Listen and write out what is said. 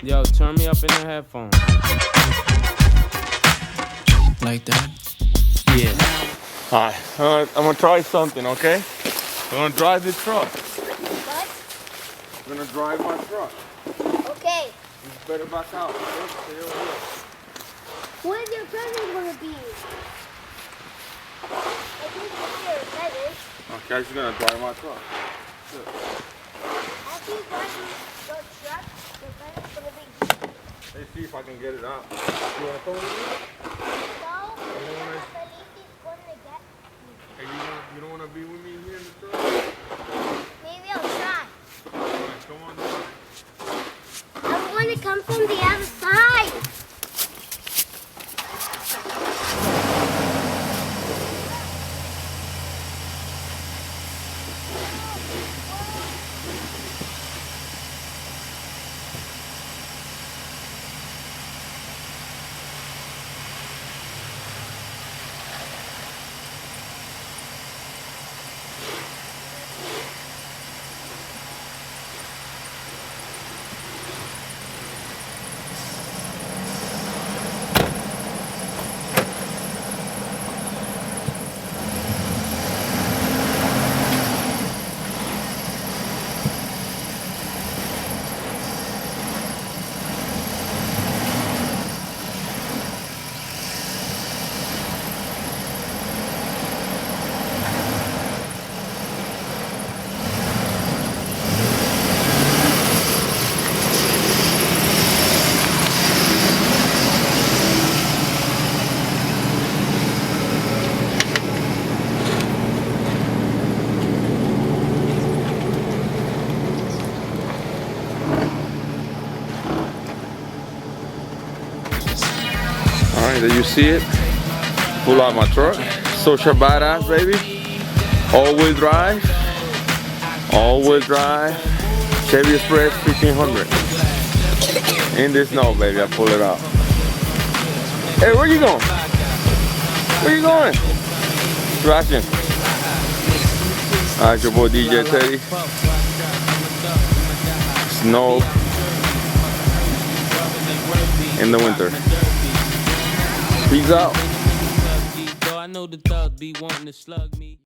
Yo, turn me up in the headphones. Like that? Yeah. Alright, I'm gonna try something, okay? I'm gonna drive this truck. What? I'm gonna drive my truck. Okay. You better back out. Okay? Stay over here. Where's your present gonna be? I think it's your present. Okay, I'm just gonna drive my truck. Good. After you drive your truck, your present's gonna be. Let's see if I can get it out. You wanna come with me? No, You don't wanna, Felipe's gonna get me. hey, you don't wanna be with me here in the truck? Maybe I'll try. Alright, come on down. I'm going to come from the other side. Alright, there you see it. Pull out my truck. Social badass, baby. All-wheel drive. All-wheel drive. Chevy Express 1500. In the snow, baby. I pull it out. Hey, where you going? Where you going? Scratching. Alright, your boy DJ Teddy. Snow in the winter. Peace out. I know the thugs be wanting to slug me.